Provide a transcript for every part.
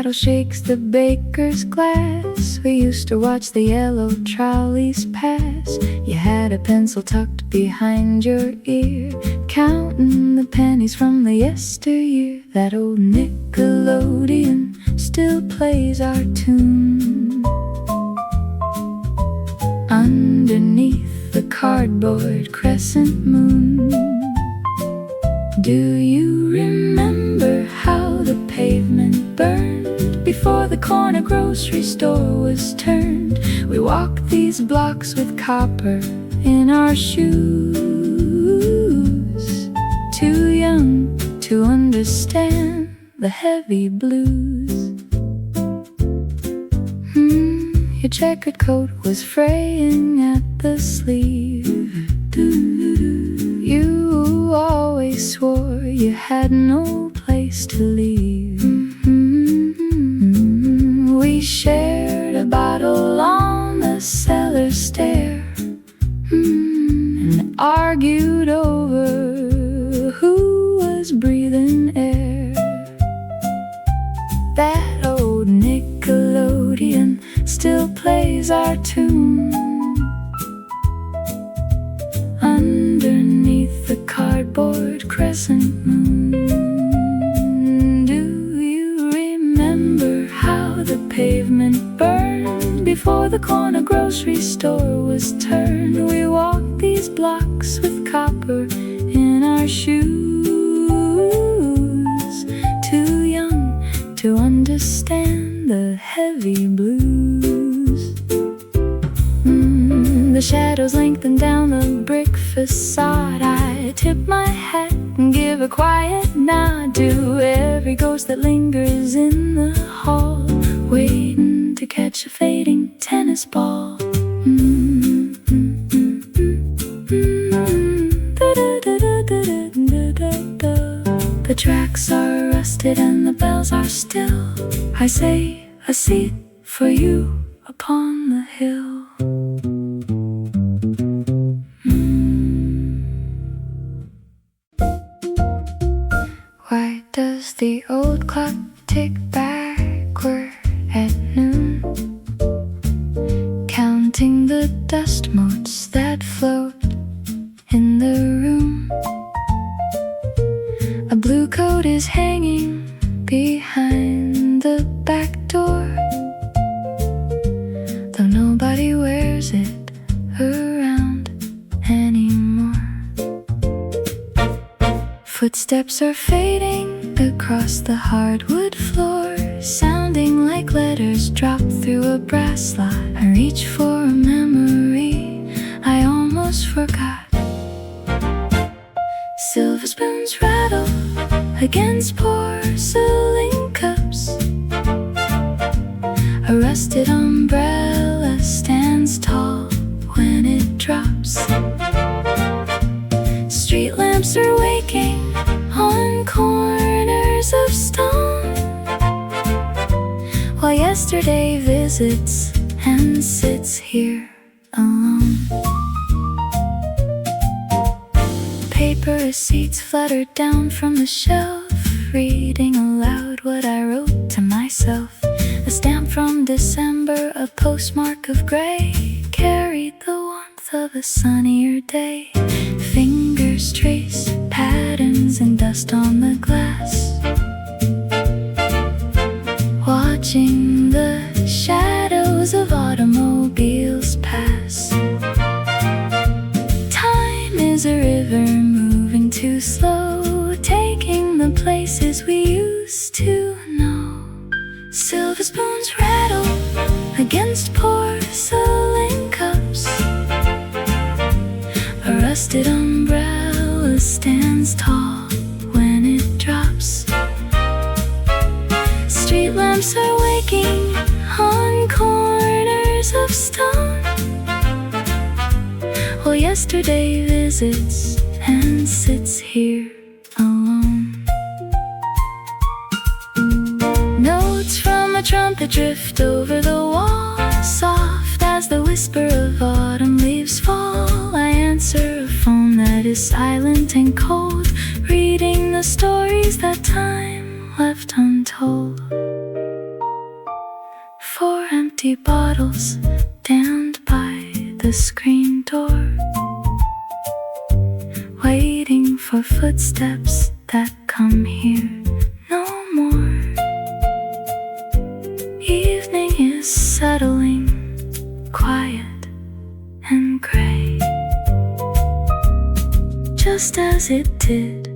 rattle shakes the baker's glass. We used to watch the yellow trolleys pass. You had a pencil tucked behind your ear, counting the pennies from the yesteryear. That old Nickelodeon still plays our tune. Underneath the cardboard crescent moon. Do you remember how the pavement burned before the corner grocery store was turned? We walked these blocks with copper in our shoes, too young to understand the heavy blues. Your checkered coat was fraying at the sleeve. You always swore you had no place to leave. We shared a bottle on the cellar stair, and argued over who was breathing air. That old Nickelodeon still plays our tune. Underneath the cardboard crescent moon. Do you remember how the pavement burned before the corner grocery store was turned? We walked these blocks with copper in our shoes, too young to understand the heavy blues. The shadows lengthen down the brick facade. I tip my hat and give a quiet nod to every ghost that lingers in the hall, waiting to catch a fading tennis ball. The tracks are rusted and the bells are still. I say a seat for you upon the hill. Why does the old clock tick backward at noon, counting the dust motes that float in the room? A blue coat is hanging behind the back door, though nobody wears it around anymore. Footsteps are fading across the hardwood floor, sounding like letters dropped through a brass slot. I reach for a memory I almost forgot. Silver spoons rattle against porcelain cups. A rusted umbrella stands tall when it drops. Street lamps are waking on corners of stone, while yesterday visits and sits here alone. Paper receipts fluttered down from the shelf, reading aloud what I wrote to myself. A stamp from December, a postmark of gray, carried the warmth of a sunnier day. Fingers trace patterns and dust on the glass, watching the shadows of automobiles pass. Time is a river moving too slow, taking the places we used to know. Silver spoons rattle against porcelain cups. A rusted umbrella stands tall when it drops. Street lamps are waking on corners of stone, while yesterday visits and sits here alone. Notes from a trumpet drift over the wall, soft as the whisper of autumn leaves fall. I answer a phone that is silent and cold, reading the stories that time left untold. empty bottles stand by the screen door, waiting for footsteps that come here no more. Evening is settling, quiet and gray, just as it did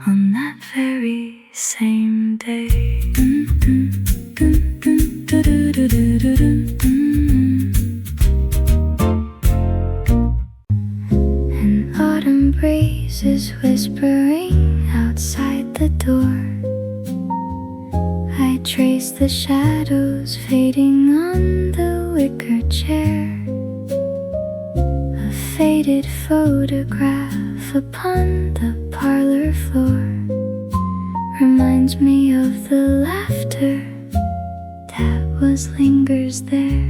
on that very same day. An autumn breeze is whispering outside the door. I trace the shadows fading on the wicker chair. A faded photograph upon the parlor floor reminds me of the laughter that was lingers there.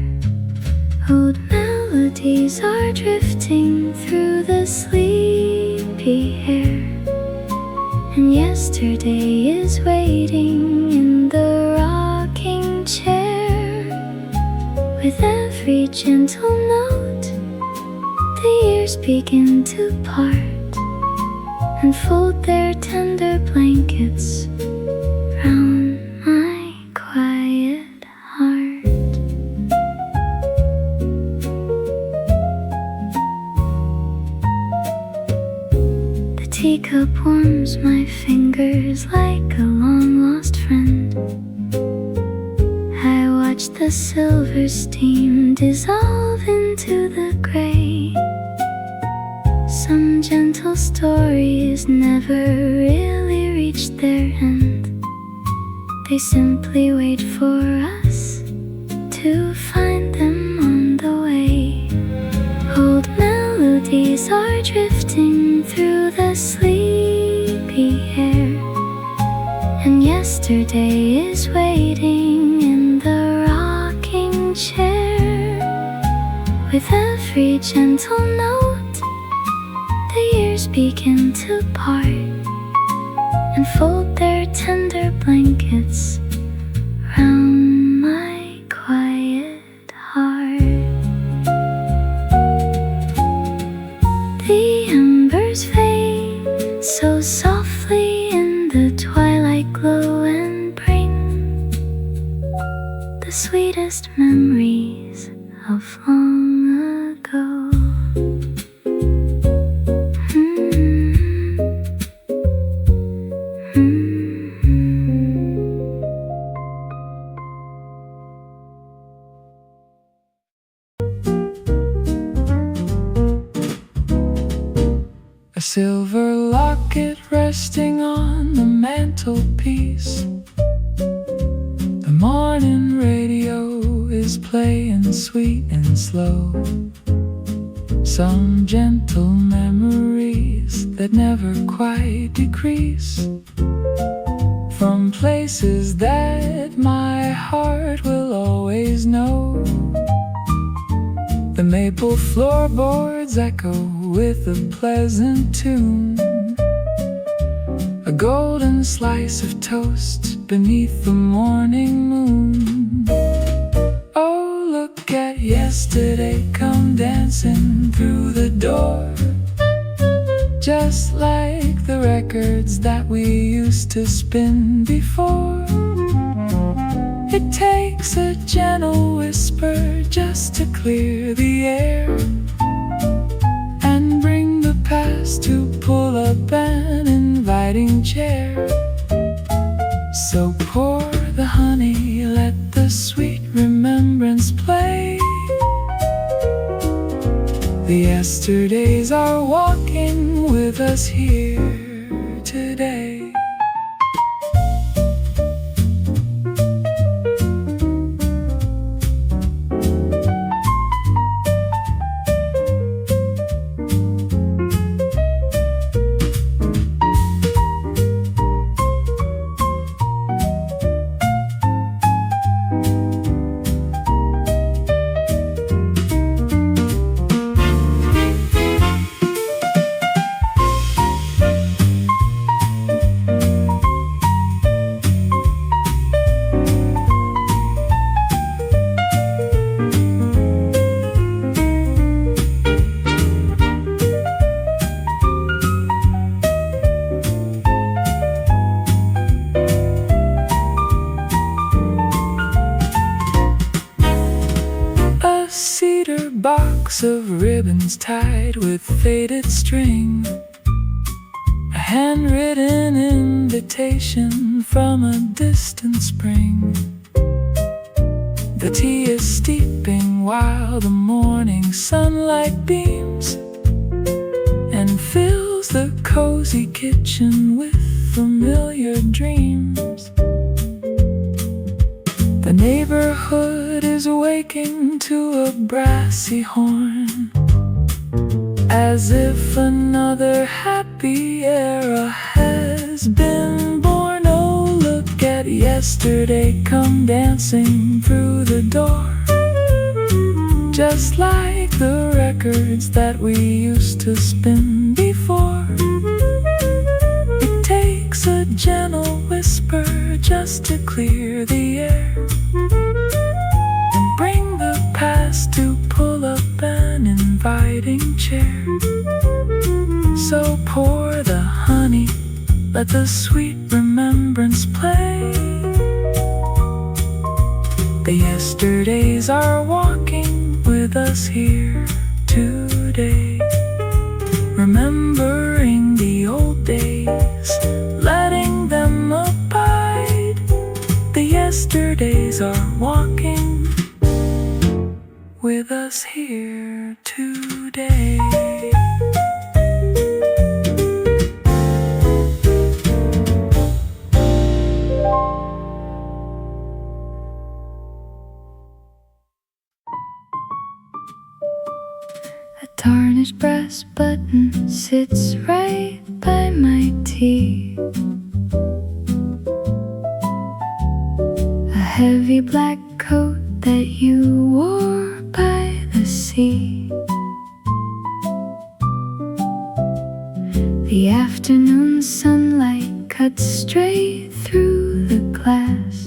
Old melodies are drifting through the sleepy air, and yesterday is waiting in the rocking chair. With every gentle note, the years begin to part and fold their tender blankets round my quiet heart. The teacup warms my fingers like a long-lost friend. I watch the silver steam dissolve into the gray. Some gentle stories never really reach their end. They simply wait for us to find them on the way. Old melodies are drifting through the sleepy air, and yesterday is waiting in the rocking chair. With every gentle note, the years begin to part and fold their tender blankets round my quiet heart. The embers fade so softly in the twilight glow and bring the sweetest memories of long ago. Silver locket resting on the mantelpiece. The morning radio is playing sweet and slow. Some gentle memories that never quite decrease, from places that my heart will always know. The maple floorboards echo with a pleasant tune, a golden slice of toast beneath the morning moon. Oh, look at yesterday come dancing through the door, just like the records that we used to spin before. It takes a gentle whisper just to clear the air and bring the past to pull up an inviting chair. So pour the honey, let the sweet remembrance play. The yesterdays are walking with us here today. box of ribbons tied with faded string, a handwritten invitation from a distant spring. The tea is steeping while the morning sunlight beams and fills the cozy kitchen with familiar dreams. The neighborhood is waking to a brassy horn, as if another happy era has been born. Oh, look at yesterday come dancing through the door, just like the records that we used to spin before. It takes a gentle whisper just to clear the air and bring the past to pull up an inviting chair. So pour the honey, let the sweet remembrance play. The yesterdays are walking with us here today, remembering the old days, letting them abide. The yesterdays are walking with us here today. A tarnished brass button sits right by my tea. A heavy black coat that you wore by the sea. The afternoon sunlight cuts straight through the glass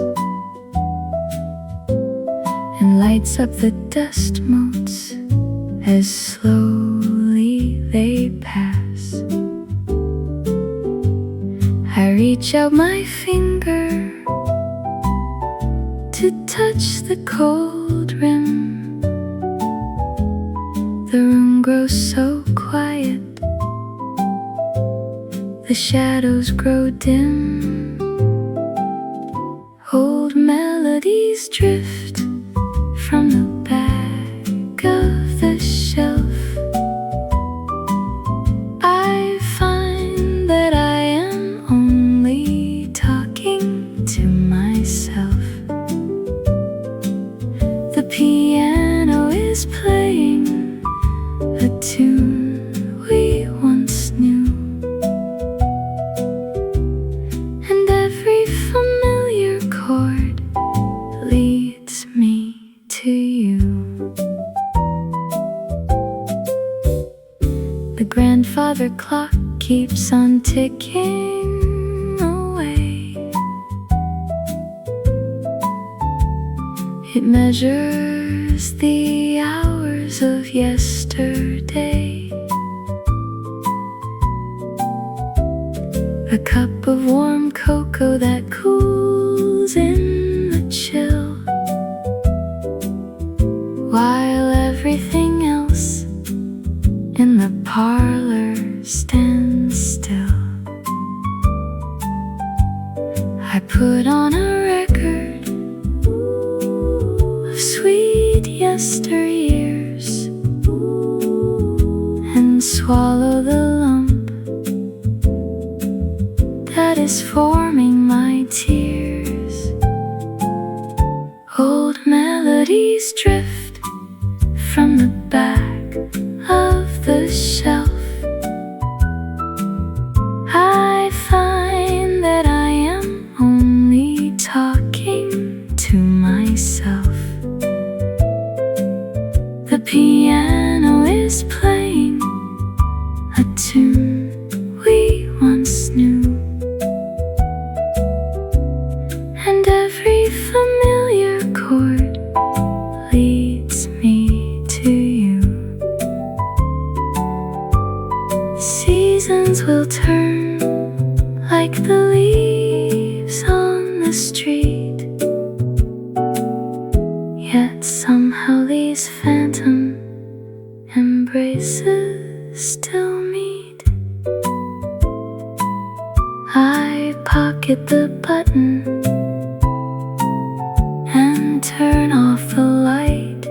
and lights up the dust motes as slowly they pass. I reach out my finger to touch the cold rim. The room grows so quiet, the shadows grow dim. Old melodies drift from the back of the shelf. I find that I am only talking to myself. The piano is playing a tune we once knew, and every familiar chord leads me to you. The grandfather clock keeps on ticking away. It measures the hours of yesterday. A cup of warm cocoa that cools in the chill, while everything else in the parlor stands still. I put on a record of sweet yesteryears and swallow the lump that is forming my tears. Old melodies drift from the back of the shelf. I find that I am only talking to myself. The piano is playing a tune we once knew, and every familiar chord leads me to you. Seasons will turn like the leaves on the street, yet somehow these phantom braces still meet. I pocket the button and turn off the light,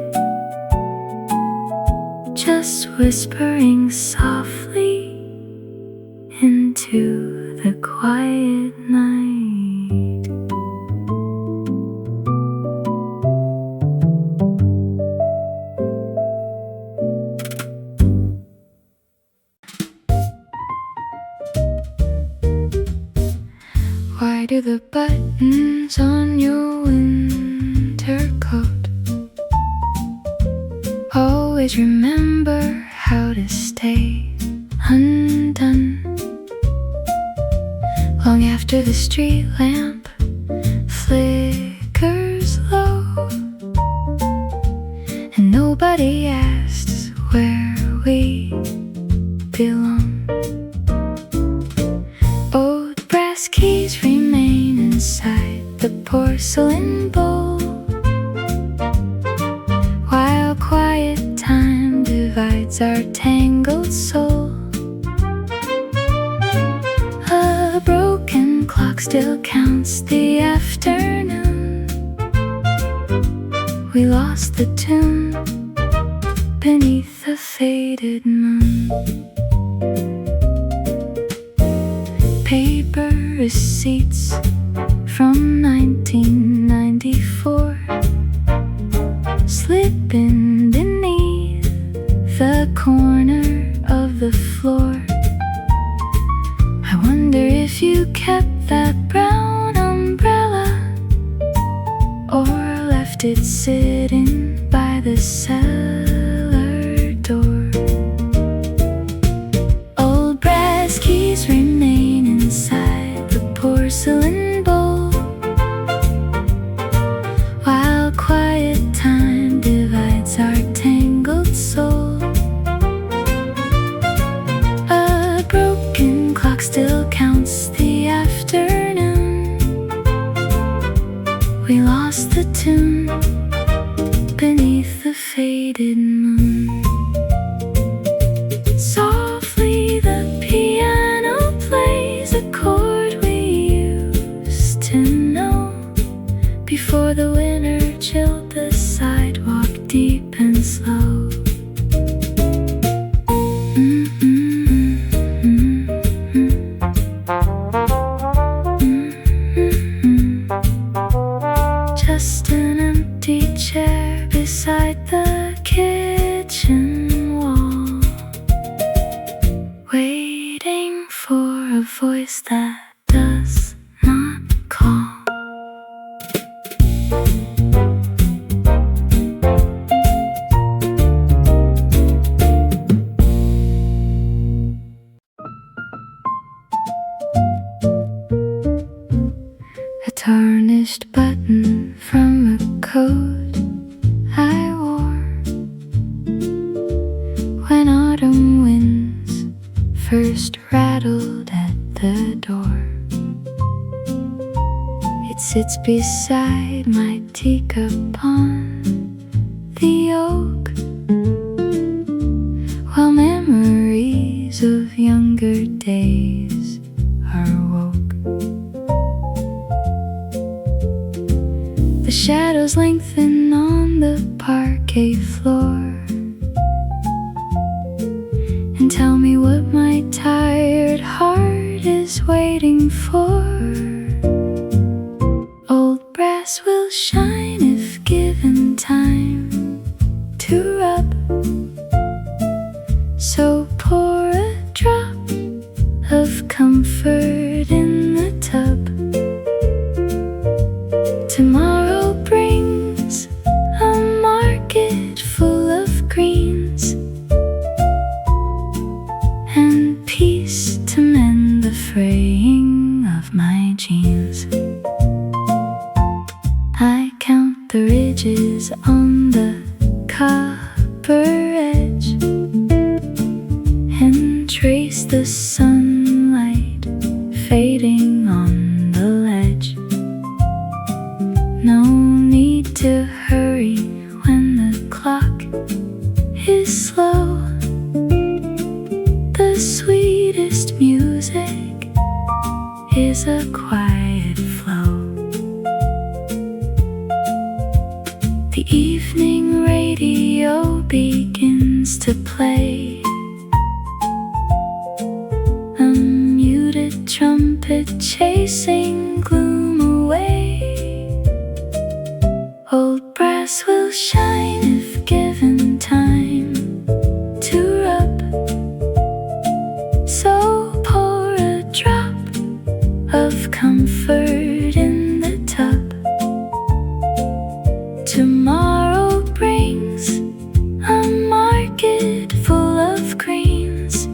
just whispering softly into the quiet night. Why do the buttons on your winter coat always remember how to stay undone? Long after the street lamp flickers low and nobody asks where we belong. Old brass keys remain inside the porcelain bowl, while quiet time divides our tangled soul. A broken clock still counts the afternoon. We lost the tune beneath the faded moon. Paper receipts from 1994 slipping beneath the corner of the floor. I wonder if you kept that brown umbrella or left it sitting by the cellar door. Old brass keys remain inside the porcelain bowl, while quiet time divides our tangled soul. A broken clock still counts the afternoon. We lost the tune beneath the faded moon. Softly the piano plays a chord we used to know, before the winter chilled the sidewalk deep and slow. Just an empty chair beside the kitchen wall, waiting for a voice that does not call. A tarnished button from a coat I wore when autumn winds first rattled at the door. It sits beside my teacup on the oak, while memories of younger days are woke. The shadows lengthen on the parquet floor and tell me what my tired heart is waiting for. Old brass will shine if given time to rub, so pour a drop of comfort in the tub. Tomorrow brings a market full of greens and peace to mend the fraying of my jeans. I count the ridges on the copper edge and trace the sunlight fading on the ledge. No need to hurry when the clock is slow. The evening radio begins to play. A muted trumpet chasing gloom away. Old brass will shine if given time to rub. So pour a drop of comfort in the tub. Tomorrow brings a market full of greens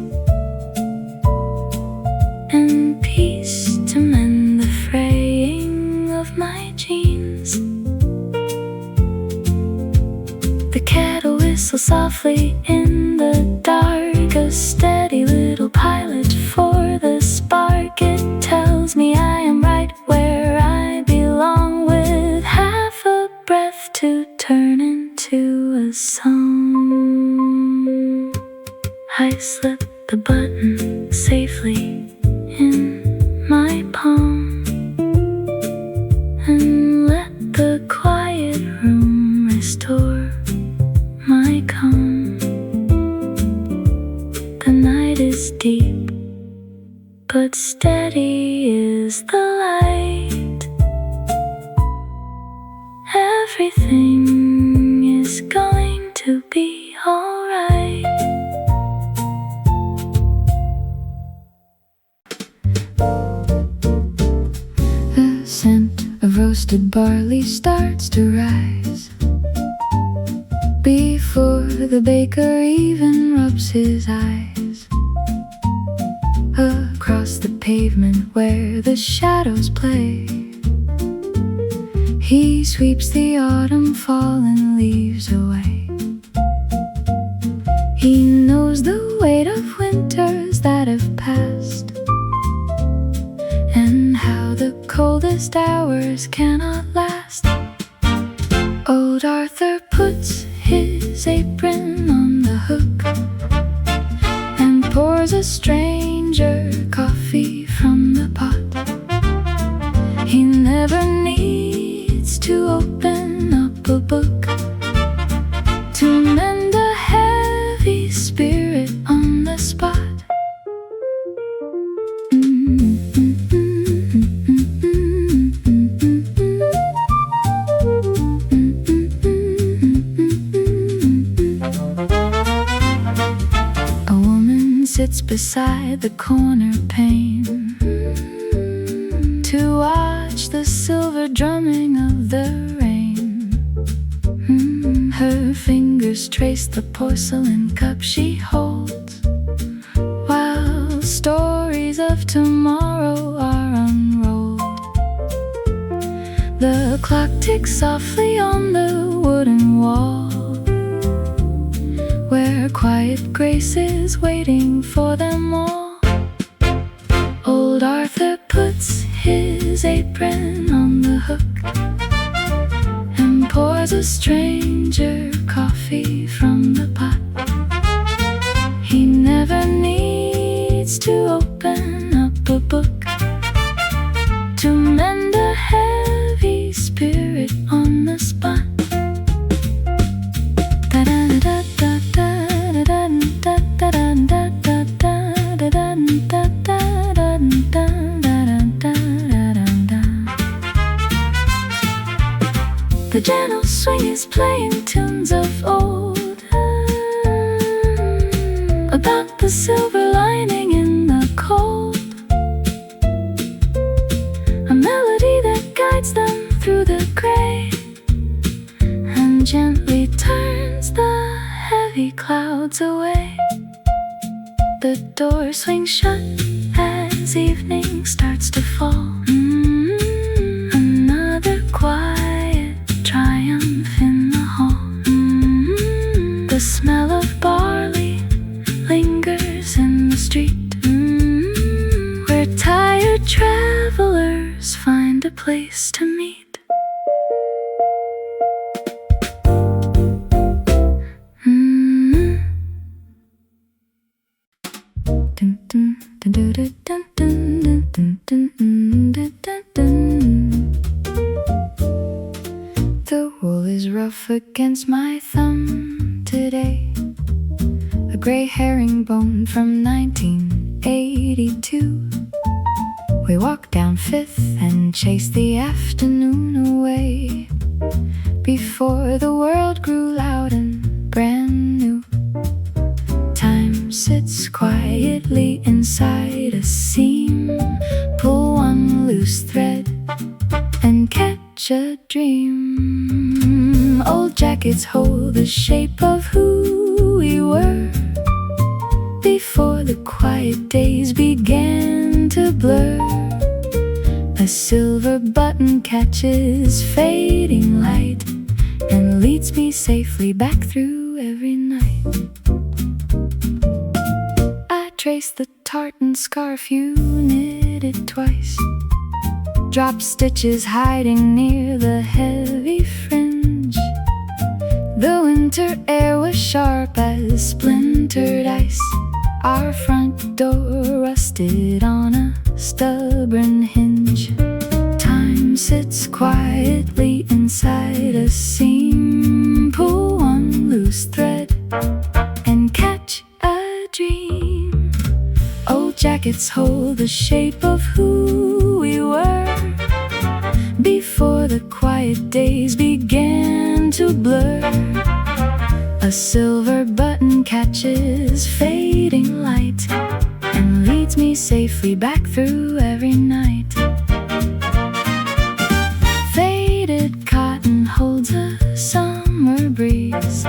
and peace to mend the fraying of my jeans. The kettle whistles softly in the dark, a steady little pilot for the spark. It tells me I am right where I belong, with half a breath to turn into a song. I slip the button safely in my palm and let the quiet room restore my calm. The night is deep, but steady is the light. Everything is going to be alright. The scent of roasted barley starts to rise before the baker even rubs his eyes. Across the pavement where the shadows play, he sweeps the autumn fallen leaves away. He knows the weight of winters that have passed, and how the coldest hours cannot last. Old Arthur puts his apron on the hook and pours a stranger coffee from the pot. He never needs to open up a book to mend a heavy spirit on the spot. A woman sits beside the corner pane to watch the silver drumming of the rain. Her fingers trace the porcelain cup she holds, while stories of tomorrow are unrolled. The clock ticks softly on the wooden wall, where quiet grace is waiting for them all. Old Arthur puts his apron on the hook and pours a stranger coffee from the pot. He never needs to open up a book to mend a heavy spirit on the spot. The gentle swing is playing tunes of old, about the silver lining in the cold, a melody that guides them through the gray and gently turns the heavy clouds away. The door swings shut as evening starts to fall. Another quiet triumph in the hall. The smell of barley lingers in the street, where tired travelers find a place to meet. The wool is rough against my thumb today. A gray herringbone from 1982. We walked down Fifth and chased the afternoon away before the world grew loud and brand new. Time sits quietly inside a seam. Pull one loose thread and catch a dream. Old jackets hold the shape of who we were before the quiet days began to blur. A silver button catches fading light and leads me safely back through every night. I trace the tartan scarf you knitted twice. Drop stitches hiding near the heavy fringe. The winter air was sharp as splintered ice. Our front door rusted on a stubborn hinge. Time sits quietly inside a seam. Pull one loose thread and catch a dream. Old jackets hold the shape of who we were before the quiet days began to blur. A silver button catches fading light and leads me safely back through every night. Faded cotton holds a summer breeze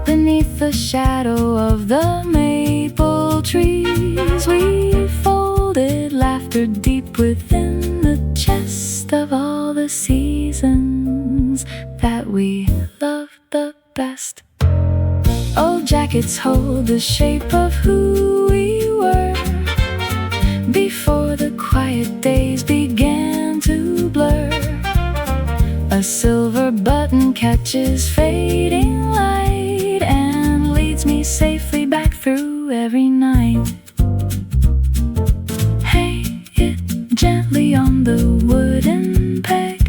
beneath the shadow of the maple trees. We folded laughter deep within the chest of all the seasons that we loved the best. Old jackets hold the shape of who we were before the quiet days began to blur. A silver button catches fading light and leads me safely back through every night. Hang it gently on the wooden peg.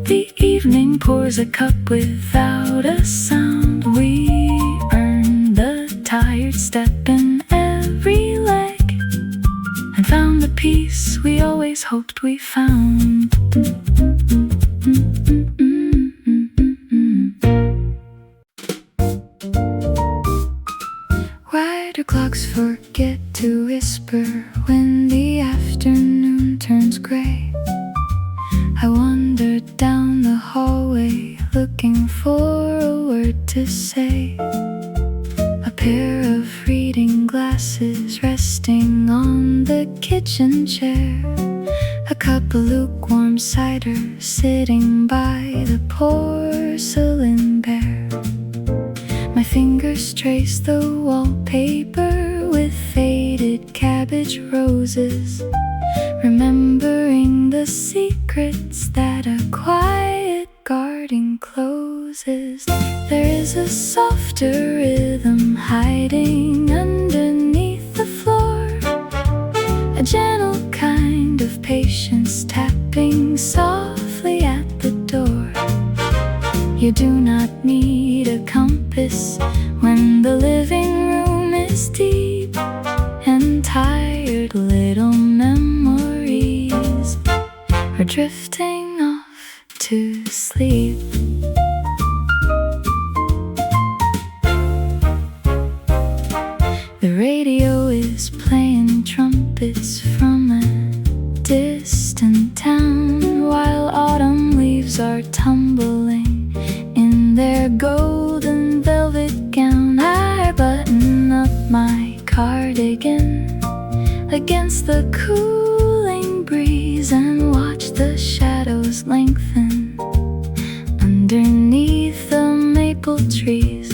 The evening pours a cup without a sound. We earned the tired step in every leg and found the peace we always hoped we found. Why do clocks forget to whisper when the afternoon turns gray? I wandered down the hallway looking for a word to say. A pair of reading glasses resting on the kitchen chair. A cup of lukewarm cider sitting by the porcelain bear. My fingers trace the wallpaper with faded cabbage roses, remembering the secrets that a quiet garden closes. There is a softer rhythm hiding underneath the floor, a gentle kind of patience tapping softly at the door. You do not need a compass when the living room is deep and tired. Little memories are drifting off to sleep. The radio is playing trumpets from a distant town, while autumn leaves are tumbling in their golden velvet gown. I button up my cardigan against the cooling breeze and watch the shadows lengthen underneath the maple trees.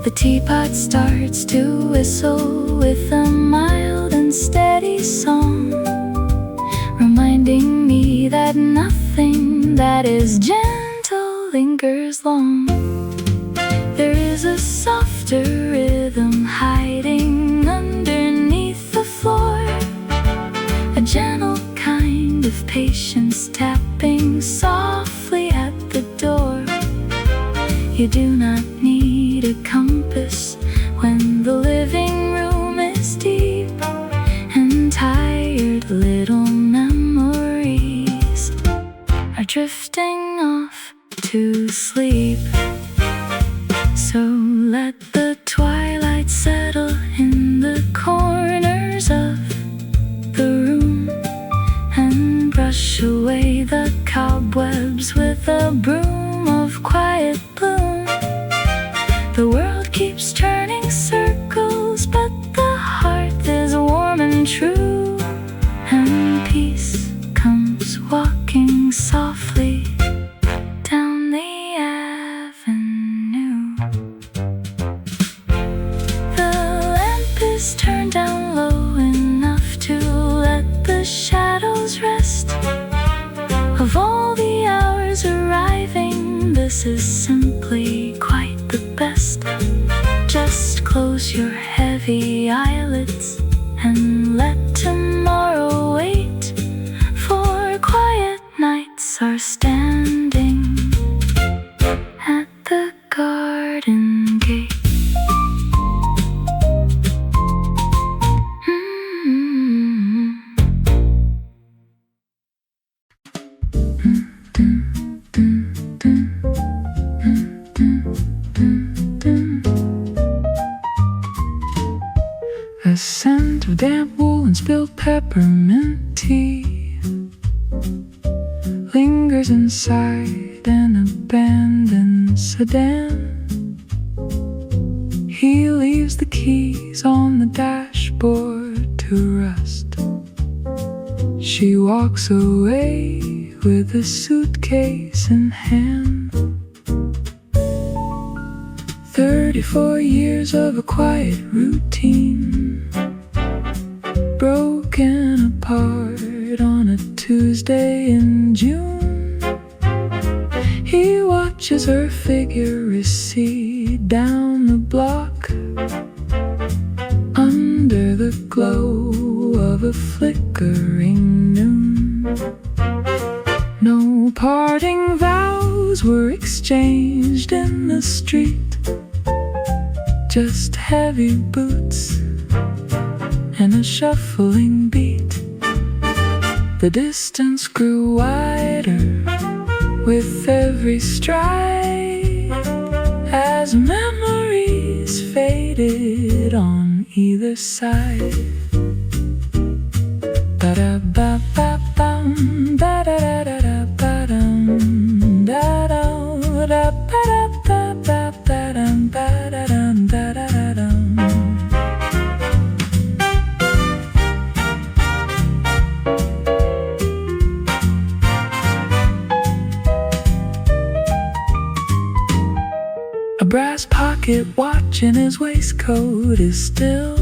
The teapot starts to whistle with a mild and steady song, reminding me that nothing that is gentle lingers long. There is a softer rhythm hiding underneath the floor, a gentle kind of patience tapping softly at the You do not need a compass when the living room is deep and tired. Little memories are drifting off to sleep. So let the twilight settle in the corners of the room and brush away the cobwebs with a broom of quiet bloom. The world keeps turning circles, but the heart is warm and true, and peace comes walking softly down the avenue. The lamp is turned down low enough to let the shadows rest. Of all the hours arriving, this is simply quite the best. Just close your heavy eyelids and let tomorrow wait, for quiet nights are standing at the garden gate. The scent of damp wool and spilled peppermint tea lingers inside an abandoned sedan. He leaves the keys on the dashboard to rust. She walks away with a suitcase in hand. 34 years of a quiet routine, broken apart on a Tuesday in June. He watches her figure recede down the block under the glow of a flickering noon. No parting vows were exchanged in the street, just heavy boots and a shuffling beat. The distance grew wider with every stride as memories faded on either side. Ba-da-ba-ba-bum, ba-da-da-da-da-ba-dum, da-da-da-ba-ba-ba-ba-dum, ba-da-dum, da-da-da-dum. A brass pocket watch in his waistcoat is still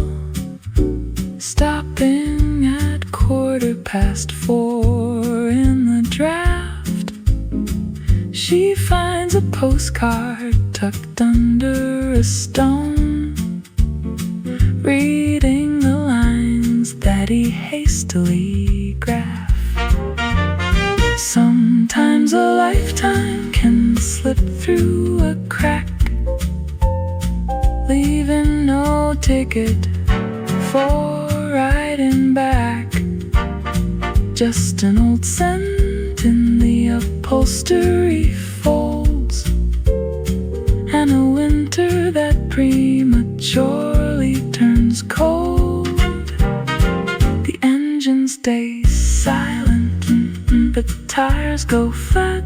stopping at 4:15 in the draft. She finds a postcard tucked under a stone, reading the lines that he hastily graphed. Sometimes a lifetime can slip through a crack, leaving no ticket for riding back. Just an old scent in the upholstery folds, and a winter that prematurely turns cold. The engine stays silent, but the tires go flat.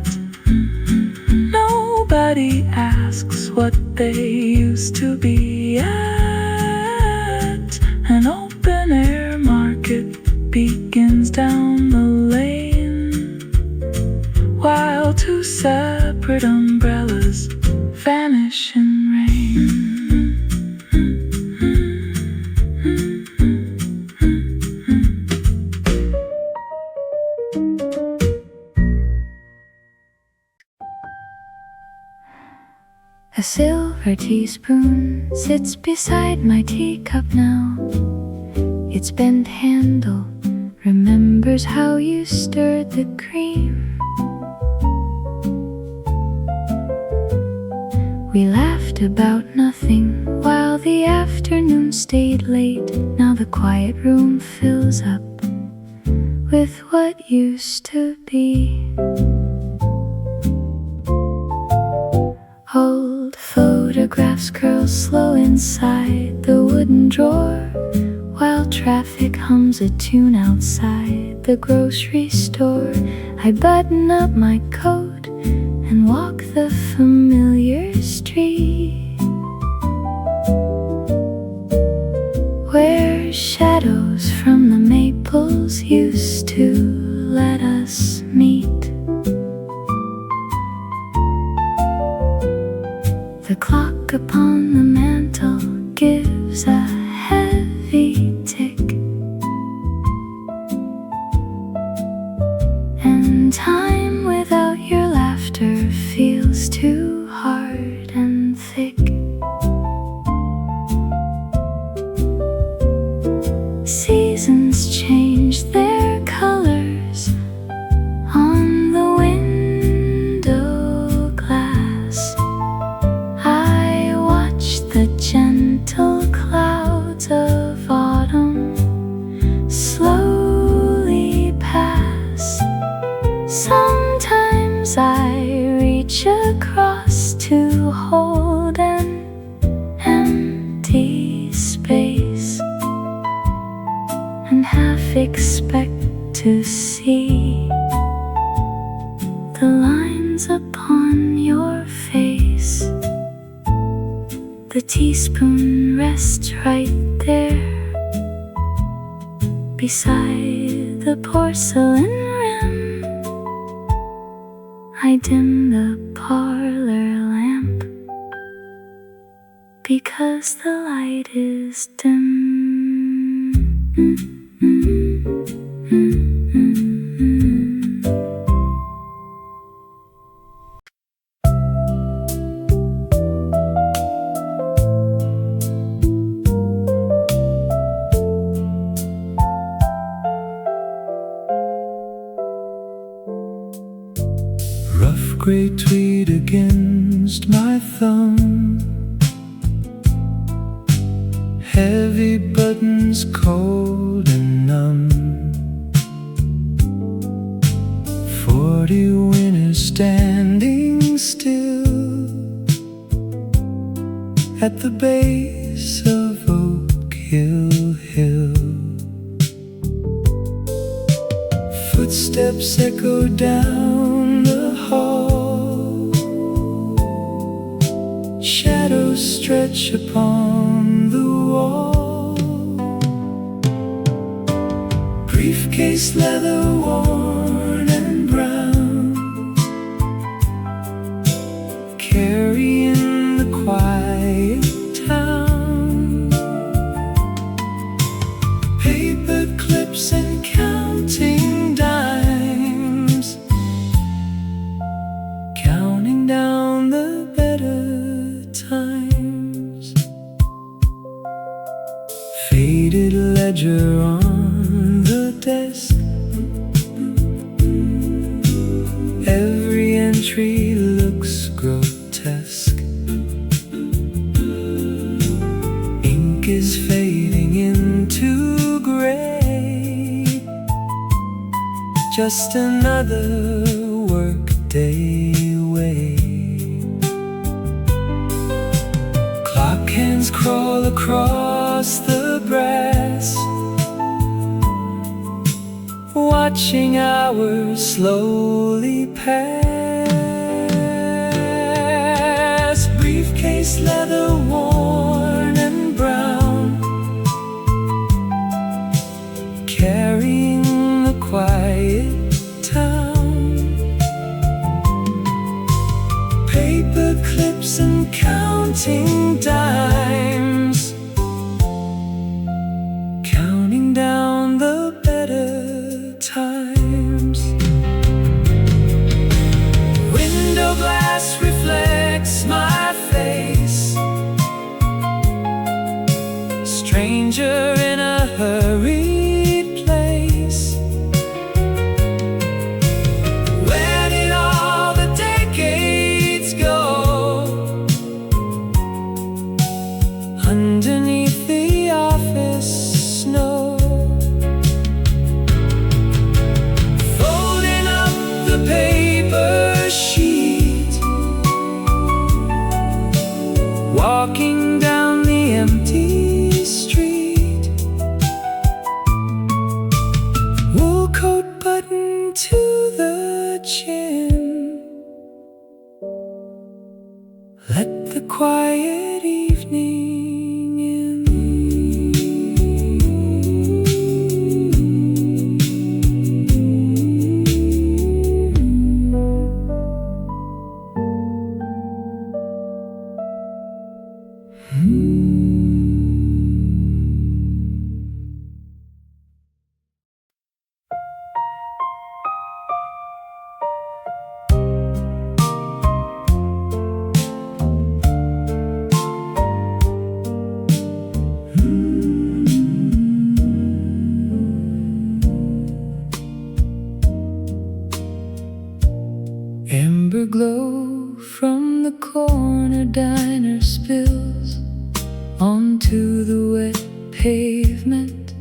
Nobody asks what they used to be at. An open air market begins down the lane, while two separate umbrellas vanish in rain. A silver teaspoon sits beside my teacup now. Its bent handle remembers how you stirred the cream. We laughed about nothing while the afternoon stayed late. Now the quiet room fills up with what used to be. Old photographs curl slow inside the wooden drawer, while traffic hums a tune outside the grocery store. I button up my coat and walk the familiar street, where shadows from the maples used to let us meet. The clock upon the mantel gives a heavy tick, and time without your laughter feels too hard and thick. Seasons change their colors on the window glass. I watch the gentle clouds of autumn slowly pass. Sometimes I reach across to hold an empty space and half expect to see the lines upon your face. The teaspoon rests right there beside the porcelain rim. I dim the parlor lamp because the light is dim. Rough gray tweed against my thumb, heavy buttons cold and numb. 40 winners standing still at the base of Oak Hill Hill. Footsteps echo down the hall, shadows stretch upon the wall. Briefcase leather worn and brown, carrying the quiet town. Paper clips and counting dimes, counting down the better times. Faded ledger on the desk, every entry looks grotesque. Ink is fading into gray, just another workday away. Clock hands crawl across the brass, watching hours slowly pass. Briefcase leather worn and brown, carrying the quiet town. Paper clips and counting dimes, counting down the better times. Window glass reflects my face, stranger in a hurried place. Where did all the decades go? walking down the empty street. Wool coat buttoned to the chin. Let the quiet evening in. Amber glow from the corner diner spills onto the wet pavement.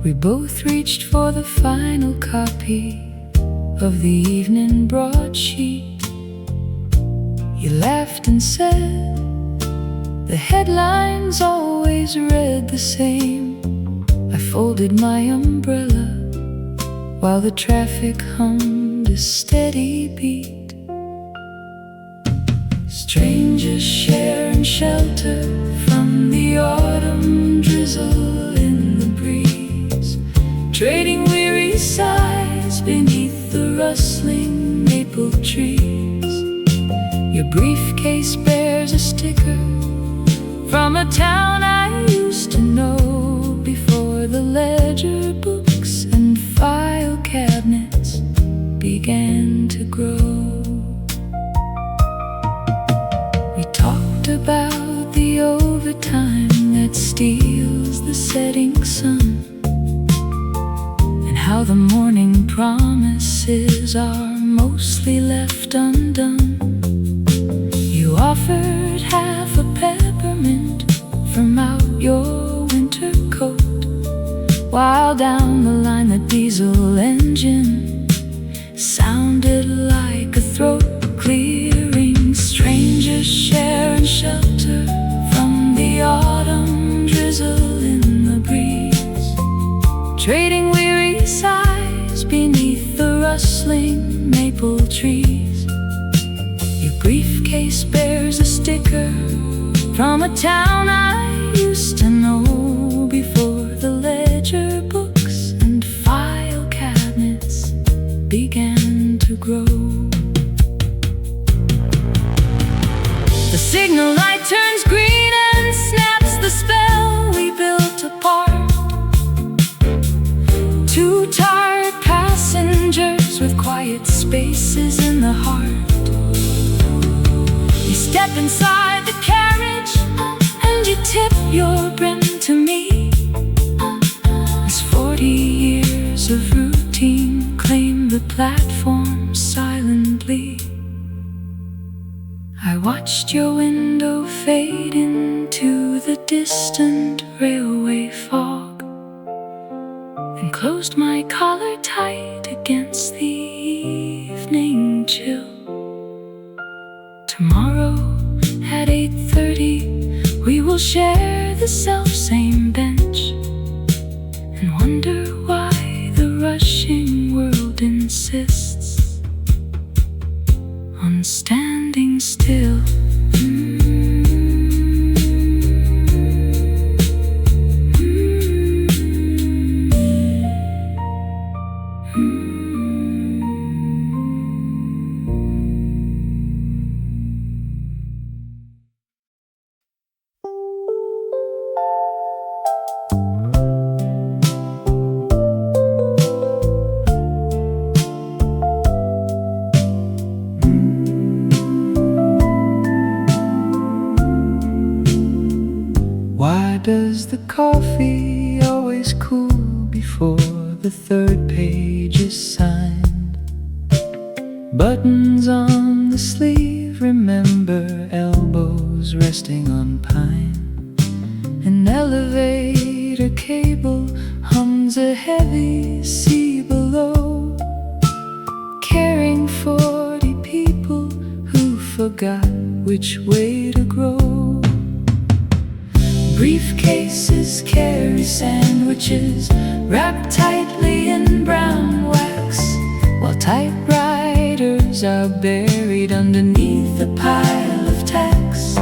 We both reached for the final copy of the evening broadsheet. You laughed and said the headlines always read the same. I folded my umbrella while the traffic hummed a steady beat. Strangers sharing shelter from the autumn drizzle in the breeze, trading weary sighs beneath the rustling maple trees. Your briefcase bears a sticker from a town I used to know before the ledger books and file cabinets began to grow. We talked about the overtime that steals the setting sun, and how the morning promises are mostly left undone. You offered half a peppermint from out your winter coat, while down the line the diesel engine sounded like a throat clearing. Strangers sharing shelter from the autumn drizzle in the breeze, trading weary sighs beneath the rustling maple trees. Your briefcase bears a sticker from a town I used to know before the ledger books and file cabinets began to grow. The signal light turns green and snaps the spell we built apart. Two tired passengers with quiet spaces in the heart. You step inside the carriage and you tip your brim to me, as 40 years of routine claim the platform silently. I watched your window fade into the distant railway fog, and closed my collar tight against the evening chill. Tomorrow at 8:30 we will share the self-same bench, and wonder why the rushing world insists on standing still. Does the coffee always cool before the third page is signed? Buttons on the sleeve remember elbows resting on pine. An elevator cable hums a heavy sea below, carrying 40 people who forgot which way to grow. Briefcases carry sandwiches wrapped tightly in brown wax, while typewriters are buried underneath a pile of tacks.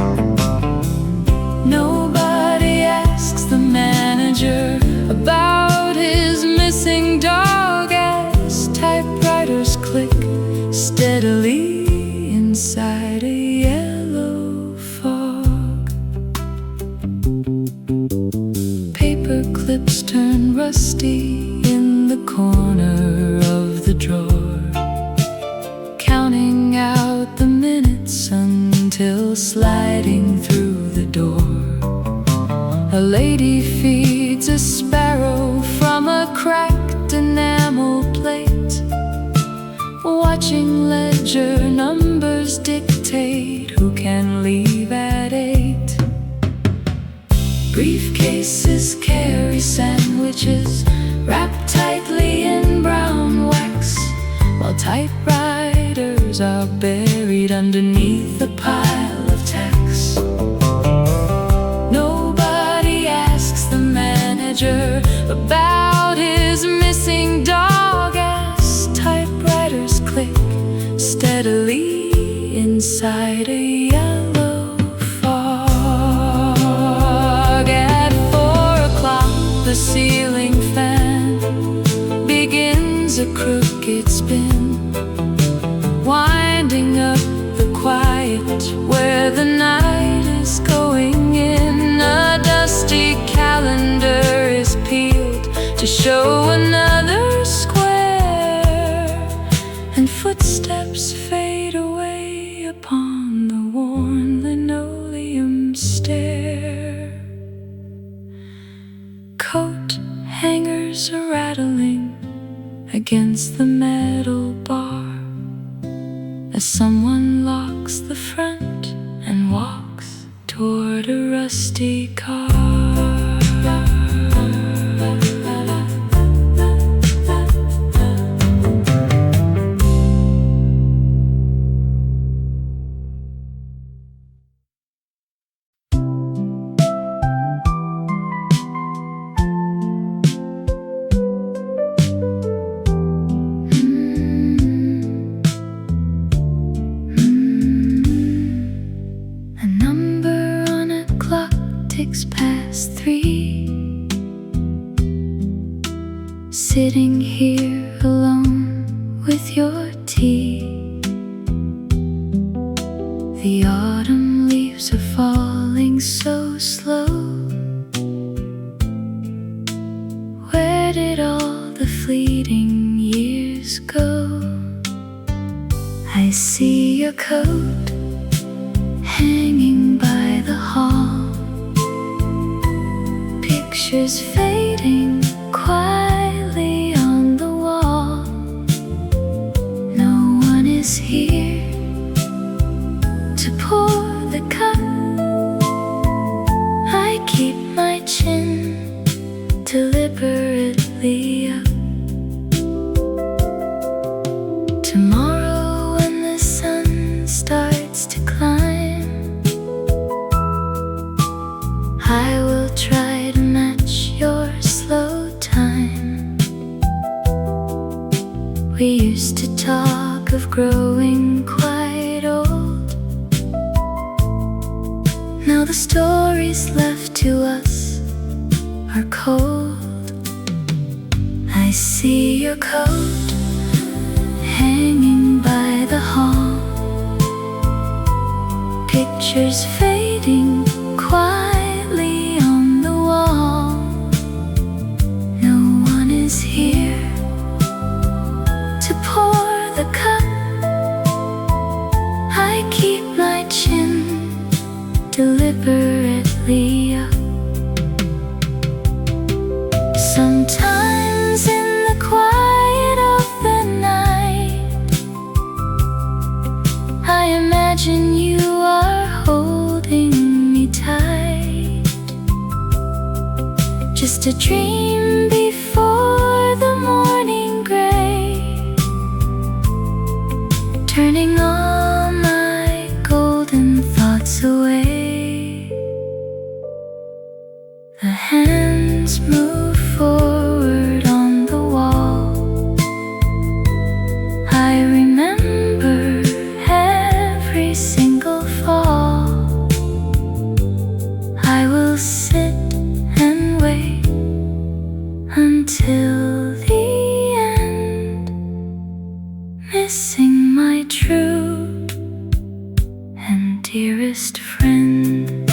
Nobody asks the manager about his missing dog as typewriters click steadily inside a yellow fog. Paper clips turn rusty in the corner of the drawer, counting out the minutes until sliding through the door. A lady feeds a sparrow from a cracked enamel plate, watching ledger numbers dictate who can leave at 8. Briefcases carry sandwiches wrapped tightly in brown wax, while typewriters are buried underneath a pile of tacks. Nobody asks the manager about his missing dog as typewriters click steadily inside a yellow fog. At 4 o'clock the ceiling fan begins a crooked spin, winding up the quiet where the night is going in. A dusty calendar is peeled to show another square, and footsteps fade away upon the worn linoleum stair. Coat hangers are rattling against the metal bar as someone locks the front and walks toward a rusty car. Past 3, sitting here alone with your tea. The autumn leaves are falling so slow. Where did all the fleeting years go? I see your coat hanging by the hall, pictures fading quietly on the wall. No one is here to pour the cup. I keep my chin deliberately up. Tomorrow when the sun starts to climb, I will try to match your slow time. We used to talk of growing quite old. Now the stories left to us are cold. I see your coat hanging by the hall, pictures fading quietly on the wall. No one is here to pour the cup. I keep my chin deliberately up. Sometimes in the quiet of the night, I imagine you are holding me tight. Just a dream before the morning gray, turning all my golden thoughts away. dearest friend.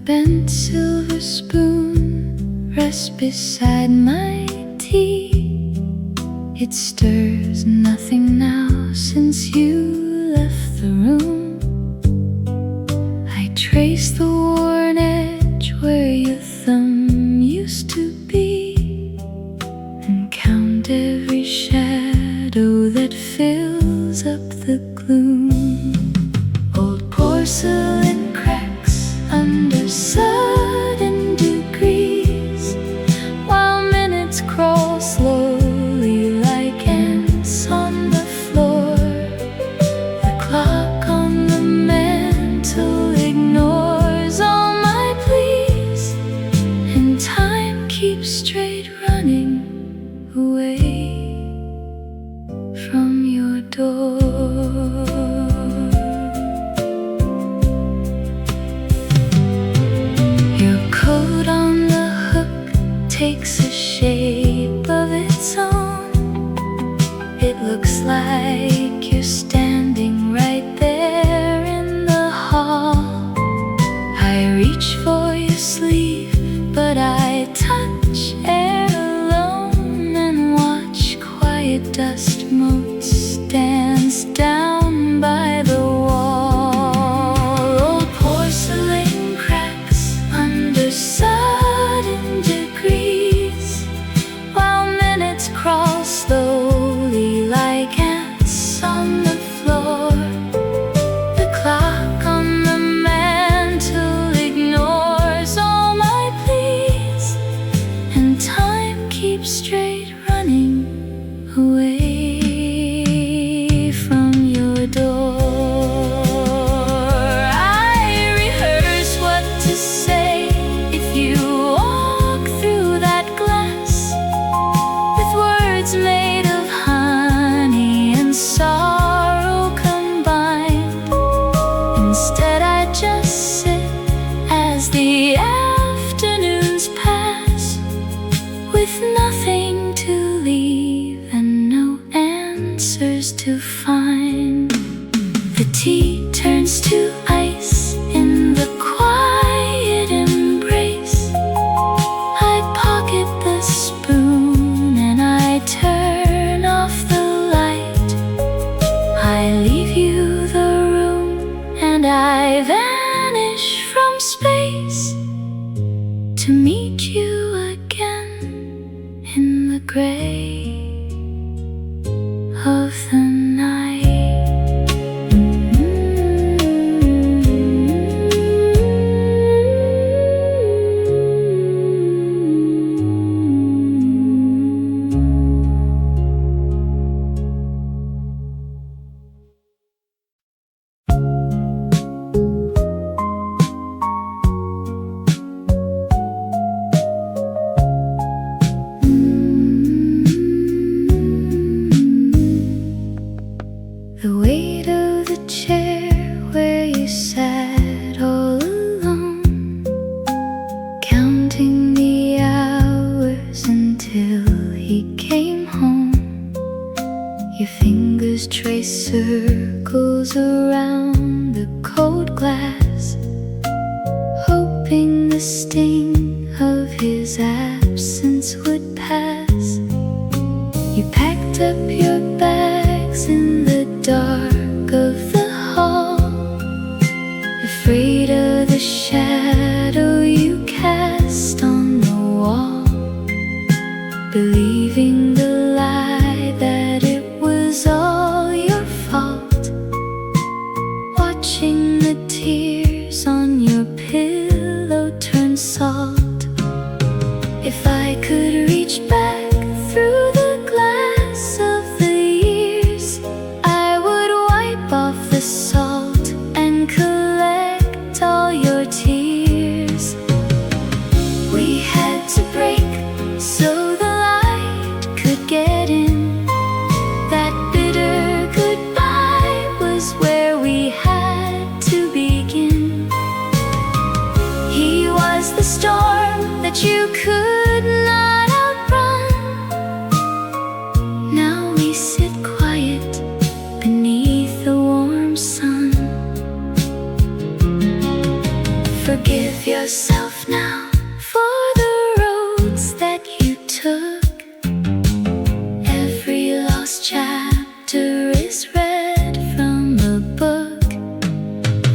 Bent silver spoon rests beside my tea. It stirs nothing now since you left the room. I trace the worn edge where your thumb used to be, and count every shadow that fills up the gloom. Old porcelain cracks under sudden degrees, while minutes crawl slowly like ants on the floor. The clock on the mantel ignores all my pleas, and time keeps straight running away from your door. Takes a shape of its own. It looks like you're standing right there in the hall. I reach for your sleeve, but I touch air alone and watch quiet dust motes dance down by the wall. Old porcelain cracks under sudden degrees, while minutes crawl slowly like ants on the floor. The clock on the mantel ignores all my pleas, and time keeps straight running away from your door. I rehearse what to say if you walk through that glass, with words made of honey and sorrow combined. Instead I just sit as the afternoons pass, with nothing to leave and no answers to find. The tea turns to ice in the quiet embrace. I pocket the spoon and I turn off the light. I leave you the room and I vanish from space, to meet you again in the gray of the night. The weight of the chair where you sat all alone, counting the hours until he came home. Your fingers trace circles around the cold glass, hoping the sting of his absence would pass. You packed up your bags in the dark of the hall, afraid of the shadow you cast on the wall, believing the lie that it was all your fault, watching the tears on your pillow turn salt. If I could what you could not outrun. Now we sit quiet beneath the warm sun. Forgive yourself now for the roads that you took. Every lost chapter is read from the book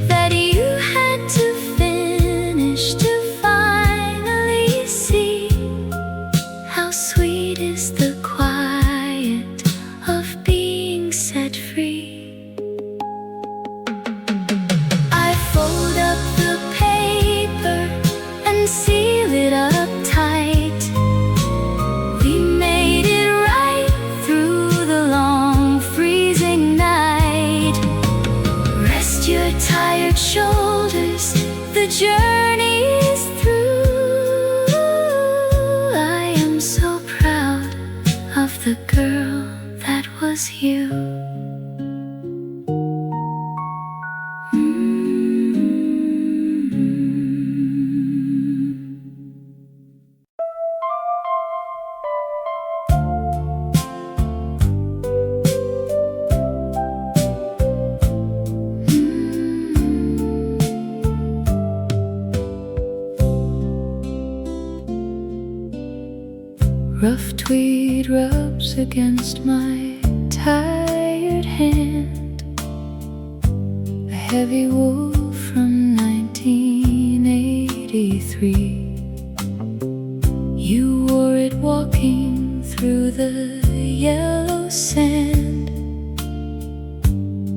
that you had to finish to finally see how sweet is the quiet of being set free. I fold up the paper and seal it up tight. We made it right through the long freezing night. Rest your tired shoulders, the journey is through. I am so proud of the girl that was you. Rough tweed rubs against my tired hand. A heavy wool from 1983. You wore it walking through the yellow sand.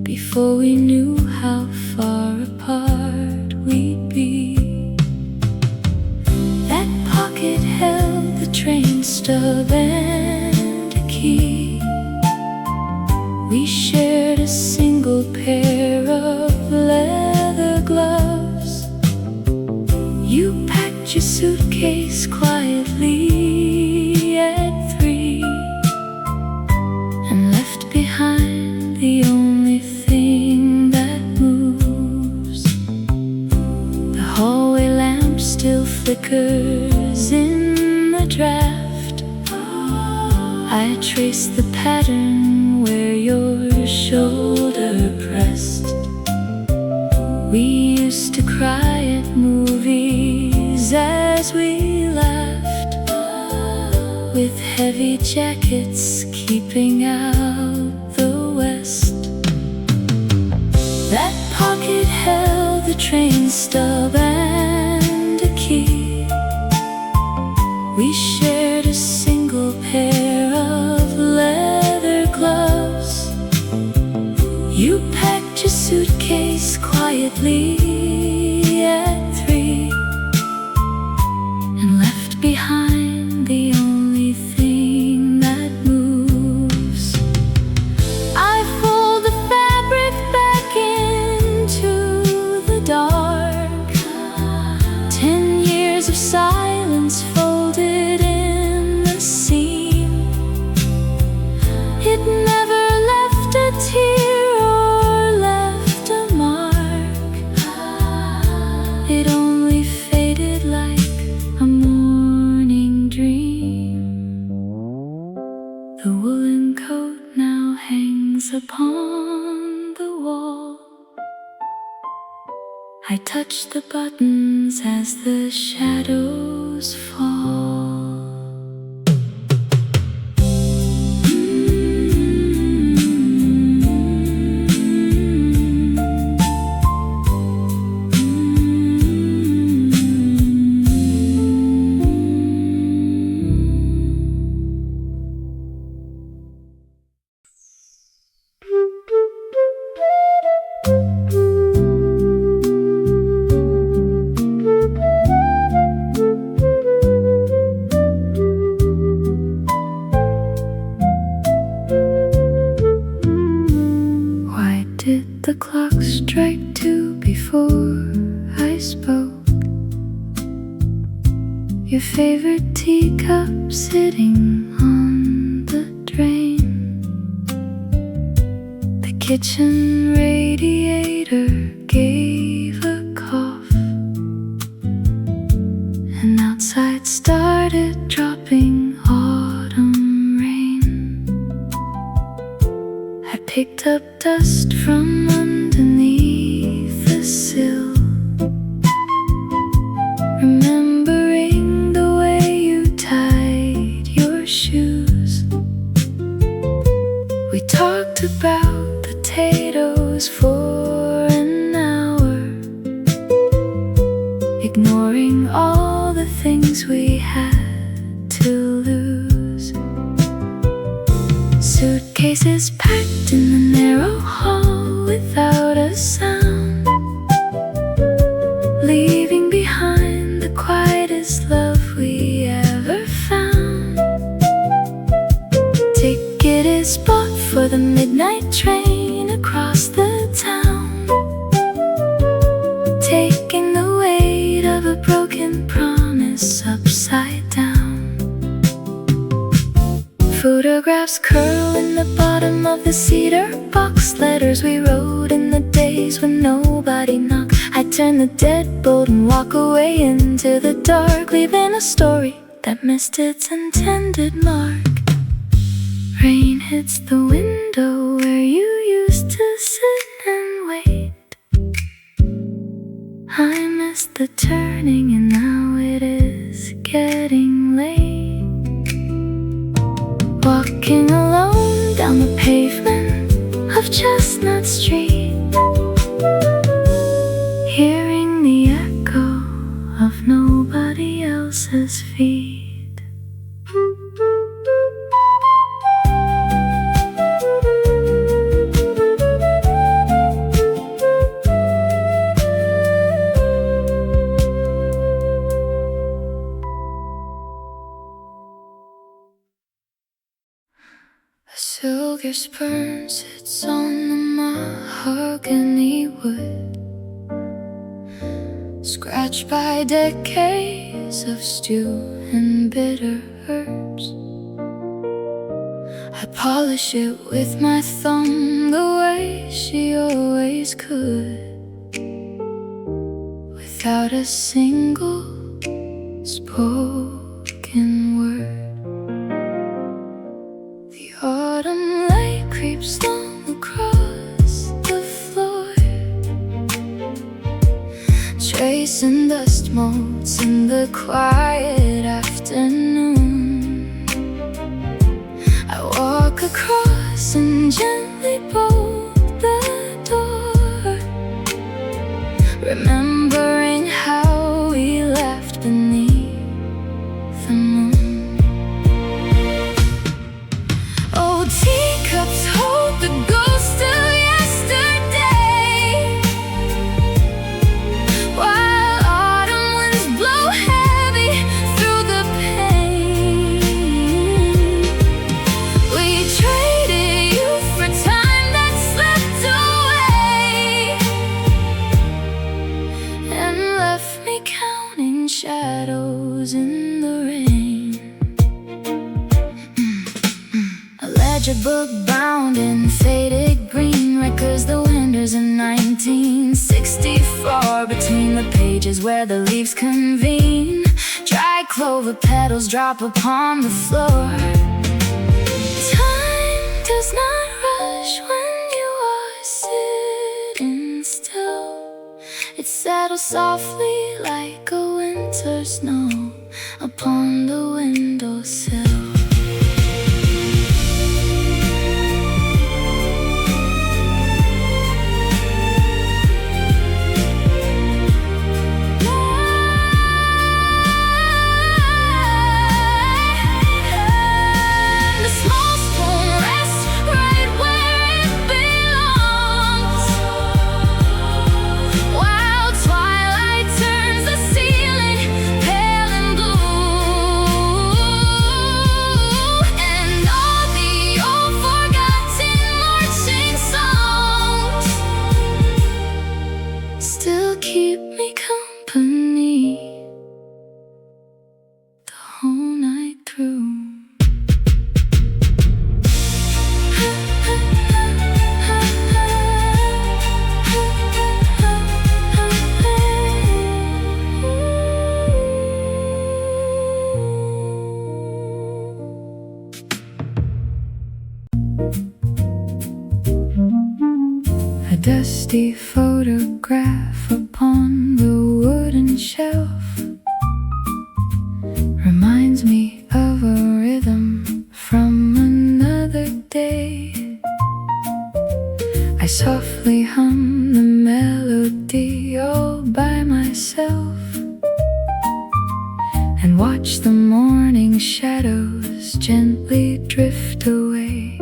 Before we knew how far apart we'd be. That pocket held the train stub and a key. We shared a single pair of leather gloves. You packed your suitcase quietly at 3 and left behind the only thing that moves. The hallway lamp still flickers in the draft. I trace the pattern where your shoulder pressed. We used to cry at movies as we laughed, with heavy jackets keeping out the west. That pocket held the train stub and a key. We shared a single pair of leather gloves. You packed your suitcase quietly at 3 and left behind the only thing that moves. I fold the fabric back into the dark. 10 years of silence folded in the seam. It never left a tear or left a mark. It only faded like a morning dream. The woolen coat now hangs upon the wall. I touch the buttons as the shadows fall. Did the clock strike 2 before I spoke? Your favorite teacup sitting on the drain. The kitchen radiator gave a cough, and outside started dropping autumn rain. I picked up dust from underneath the sill, remembering the way you tied your shoes. We talked about potatoes for an hour, ignoring all the things we had to lose. Suitcases packed in the narrow hall without a sound, leaving behind the quietest love we ever found. Ticket is bought for the midnight train across the town, taking the weight of a broken promise upside down. Photographs curl in the bottom of the cedar box, letters we wrote in the days when nobody knocked. I turn the deadbolt and walk away into the dark, leaving a story that missed its intended mark. Rain hits the window where you used to sit and wait. I missed the turning and now it is getting late. Walking alone down the pavement of Chestnut Street, hearing the echo of nobody else's feet. A silver sperm sits on the mahogany wood, scratched by decades of stew and bitter herbs. I polish it with my thumb the way she always could, without a single spoken word. The autumn light creeps long across the floor, tracing dust motes in the quiet afternoon. I walk across and gently bolt the door, remembering how we laughed beneath the moon. Oh, teacups hold the ghost of yesterday, while autumn winds blow heavy through the pain. We traded you for time that slipped away, and left me counting shadows in the rain. A ledger book bound in faded green records the winters in 1964. Between the pages where the leaves convene, dry clover petals drop upon the floor. Time does not rush when you are sitting still. It settles softly like a winter snow upon the windowsill. The small spoon rests right where it belongs, while twilight turns the ceiling pale and blue. dusty photograph upon the wooden shelf reminds me of a rhythm from another day. I softly hum the melody all by myself and watch the morning shadows gently drift away.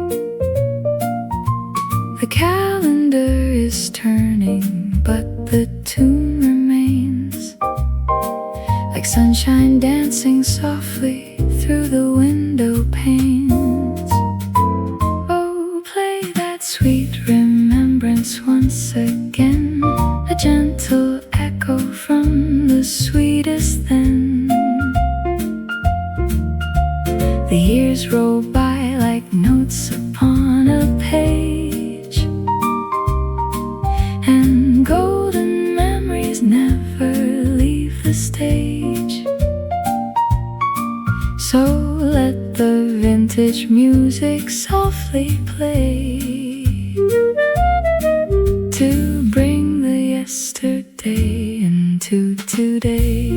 The calendar is turning, but the tune remains, like sunshine dancing softly through the window panes. Oh, play that sweet remembrance once again, a gentle echo from the sweetest then. The years roll by like notes upon a page, and golden memories never leave the stage. So let the vintage music softly play to bring the yesterday into today.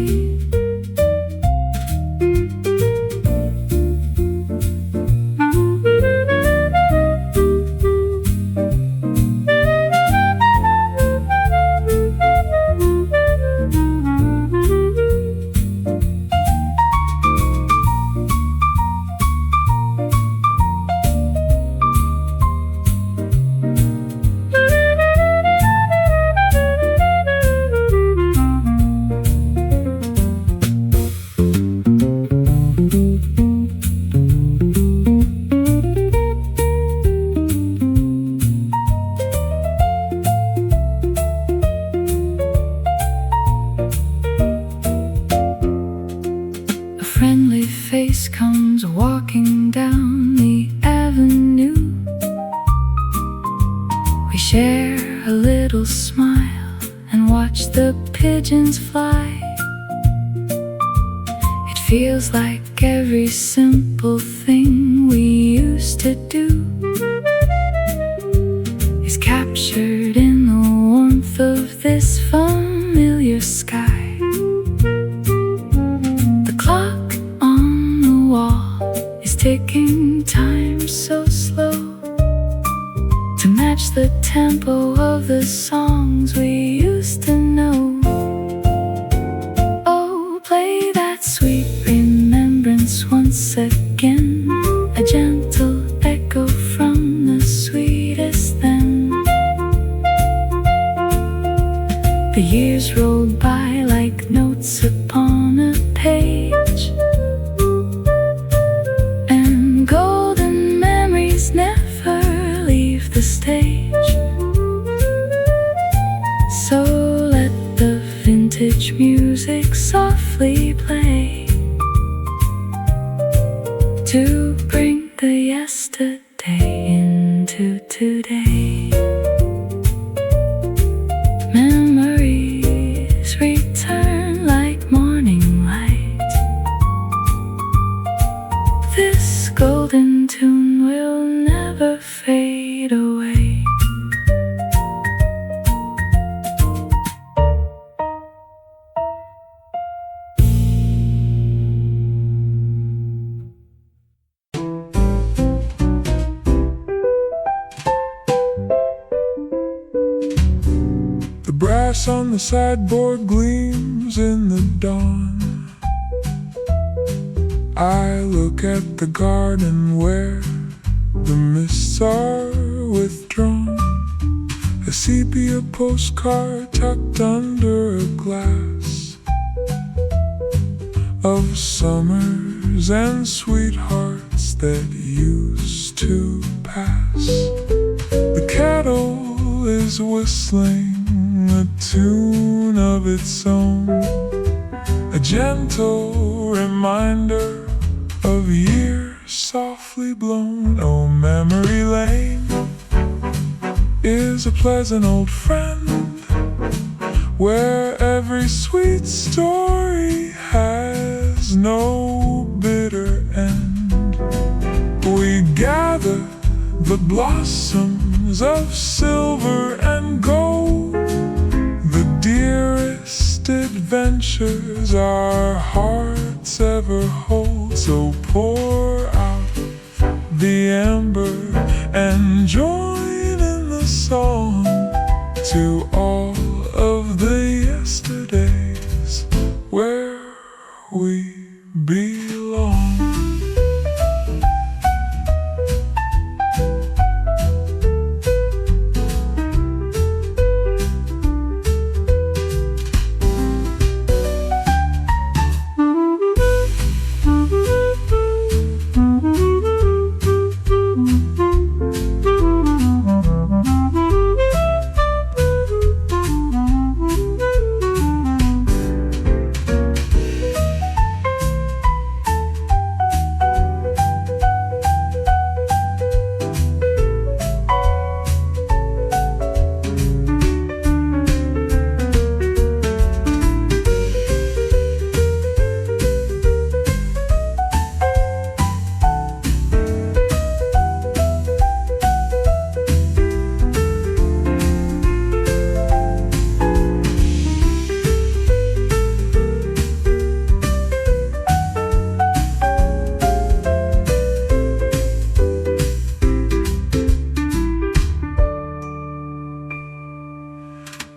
Comes walking down the avenue. We share a little smile and watch the pigeons fly. It feels like every simple thing we used to do is captured in the warmth of this familiar sky. Ticking time so slow to match the tempo of the songs we used to know. Oh, play that sweet remembrance once again, a gentle echo from the sweetest then. The years roll by like notes upon a page, golden memories never leave the stage. So let the vintage music softly play to bring the yesterday into today. Memories return like morning light. This golden tune will never fade away. The brass on the sideboard gleams in the dawn. I look at the garden where the mists are withdrawn. A sepia postcard tucked under a glass of summers and sweethearts that used to pass. The kettle is whistling a tune of its own, a gentle reminder of years softly blown. Oh, memory lane is a pleasant old friend where every sweet story has no bitter end. We gather the blossoms blossoms of silver and gold, the dearest adventures our hearts ever hold. So pour out the ember and join in the song to all of the yesterdays where we belong.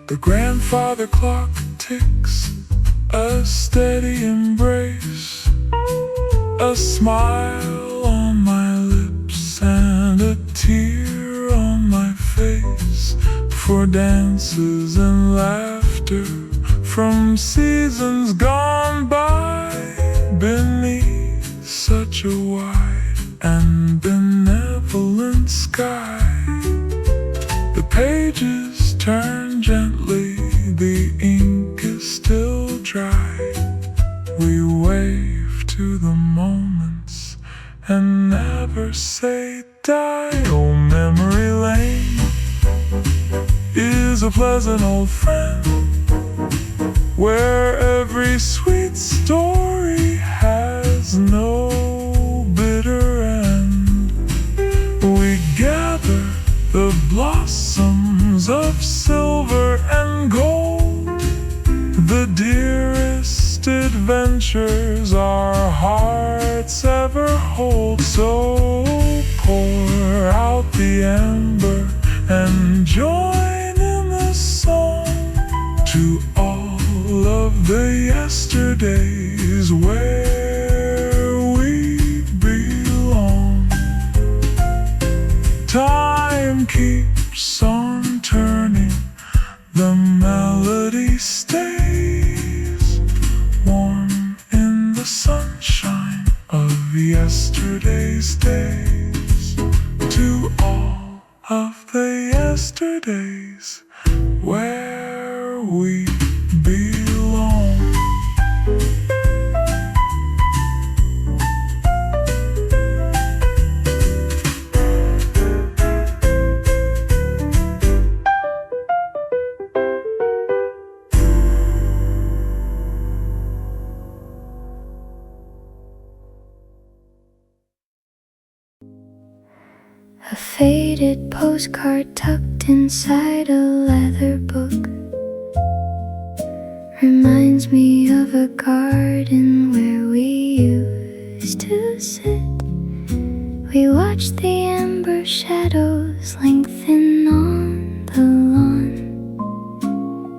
The grandfather clock ticks, a steady embrace, a smile on my lips and a tear on my face, for dances and laughter from seasons gone by, beneath such a wide and benevolent sky. The pages turn gently, the ink is still dry. We wave to the moments and never say die. Oh, memory lane is a pleasant old friend, where every sweet story has no bitter end. We gather the blossoms of silver and gold, the dearest adventures our hearts ever hold. So pour out the ember and join in the song to all of the yesterdays where we belong. Time keeps on turning, the melody stays warm in the sunshine of yesterday's days. To all of the yesterdays where we belong. A faded postcard tucked inside a leather book reminds me of a garden where we used to sit. We watched the amber shadows lengthen on the lawn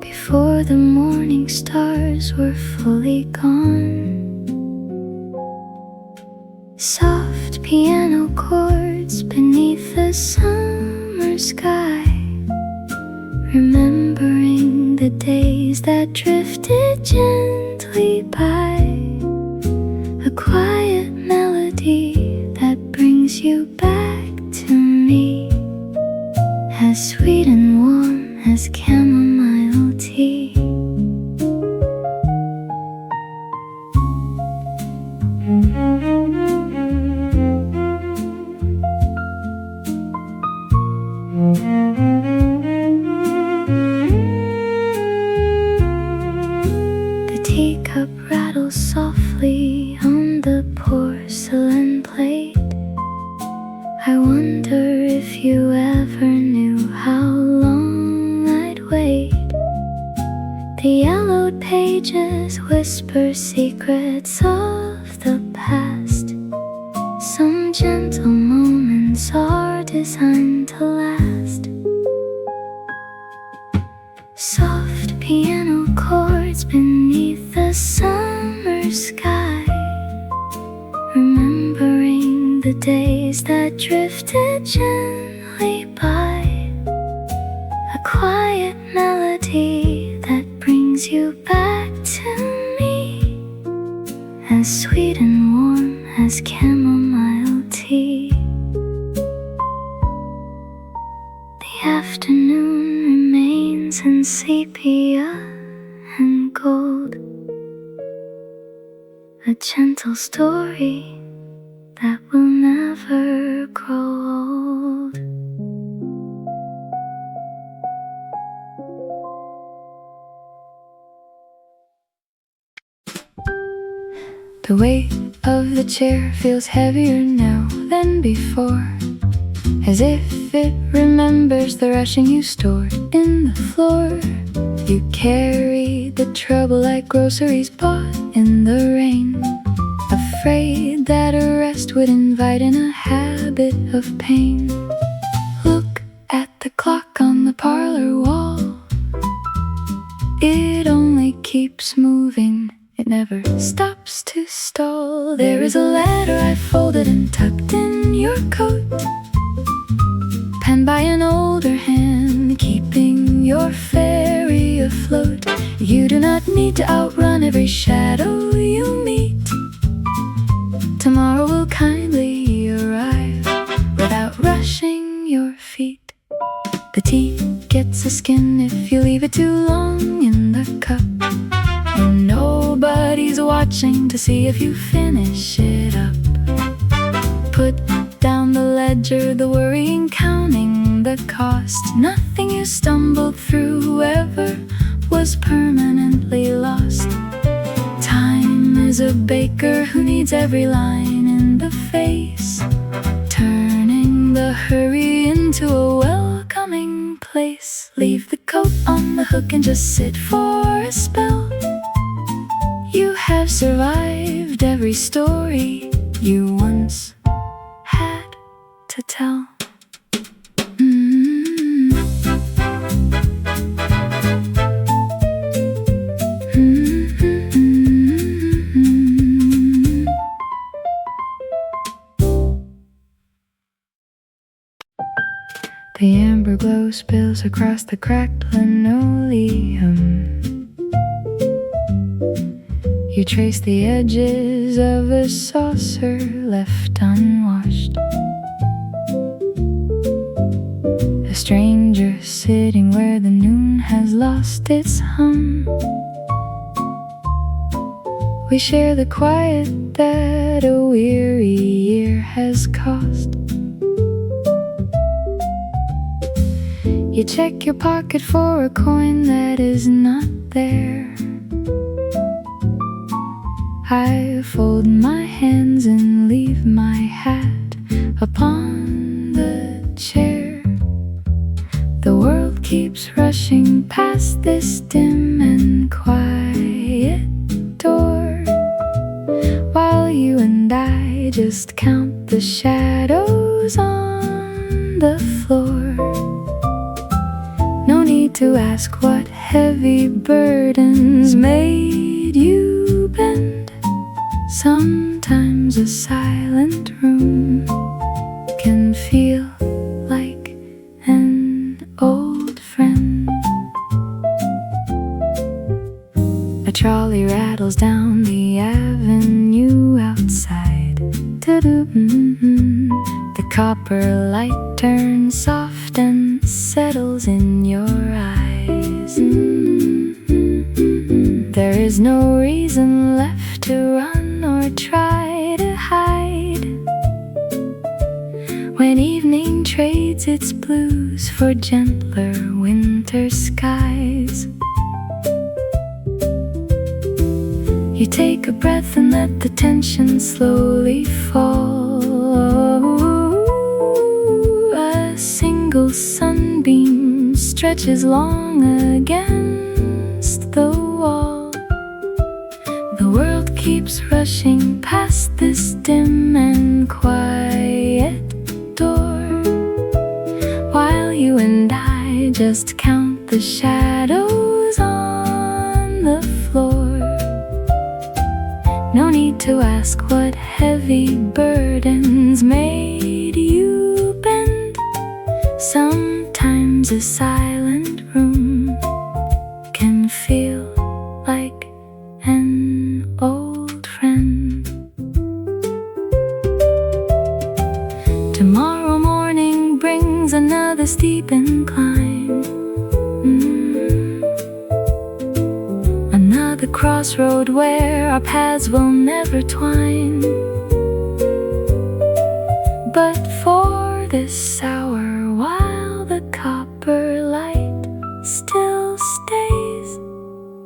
before the morning stars were fully gone. Soft piano chords beneath the summer sky, remembering the days that drifted gently by. A quiet melody that brings you back to me, as sweet and warm as chamomile tea. The teacup rattles softly on the porcelain plate. I wonder if you ever knew the past. Some gentle moments are designed to last. Soft piano chords beneath the summer sky, remembering the days that drifted gently by. A quiet melody that brings you back to me, as sweet and warm as chamomile tea. The afternoon remains in sepia and gold, a gentle story that will never grow old. The weight of the chair feels heavier now than before, as if it remembers the rushing you stored in the floor. You carried the trouble like groceries bought in the rain, afraid that a rest would invite in a habit of pain. Look at the clock on the parlor wall. It only keeps moving, it never stops to stall. There is a letter I folded and tucked in your coat, penned by an older hand, keeping your fairy afloat. You do not need to outrun every shadow you meet. Tomorrow will kindly arrive without rushing your feet. The tea gets a skin if you leave it too long in the cup, and nobody's watching to see if you finish it up. Put down the ledger, the worrying, counting the cost. Nothing you stumbled through ever was permanently lost. Time is a baker who needs every line in the face, turning the hurry into a welcoming place. Leave the coat on the hook and just sit for a spell. You have survived every story you once had to tell. The amber glow spills across the cracked linoleum. You trace the edges of a saucer left unwashed. A stranger sitting where the noon has lost its hum. We share the quiet that a weary year has cost. You check your pocket for a coin that is not there. I fold my hands and leave my hat upon the chair. The world keeps rushing past this dim and quiet door, while you and I just count the shadows on the floor. No need to ask what heavy burdens made you bend. Sometimes a silent room can feel like an old friend. A trolley rattles down the avenue outside. The copper light turns soft and settles in your eyes. There is no reason left to run or try to hide, when evening trades its blues for gentler winter skies. You take a breath and let the tension slowly fall. A single sunbeam stretches long against the wall. The world keeps running rushing past this dim and quiet door, while you and I just count the shadows on the floor. No need to ask what heavy burdens made you bend. Sometimes a silent room can feel like an old friend. Tomorrow morning brings another steep incline. Another crossroad where our paths will never twine. But for this hour, while the copper light still stays,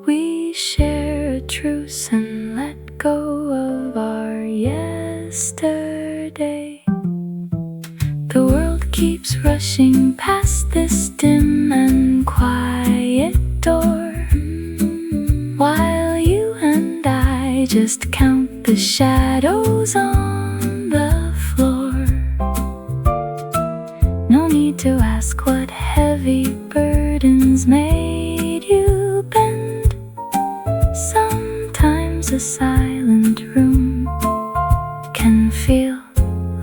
we share a truce and let go of our yesterday. The world keeps rushing past this dim and quiet door, while you and I just count the shadows on the floor. No need to ask what heavy burdens made you bend. Sometimes a silent room can feel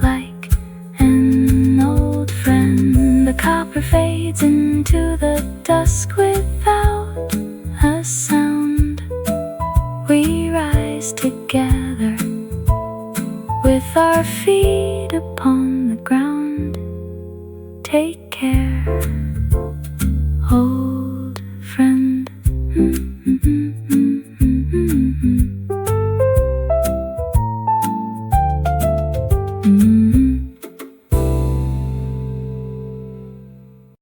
like an old friend. The copper fades into the dusk without a sound. We rise together with our feet upon the ground. Take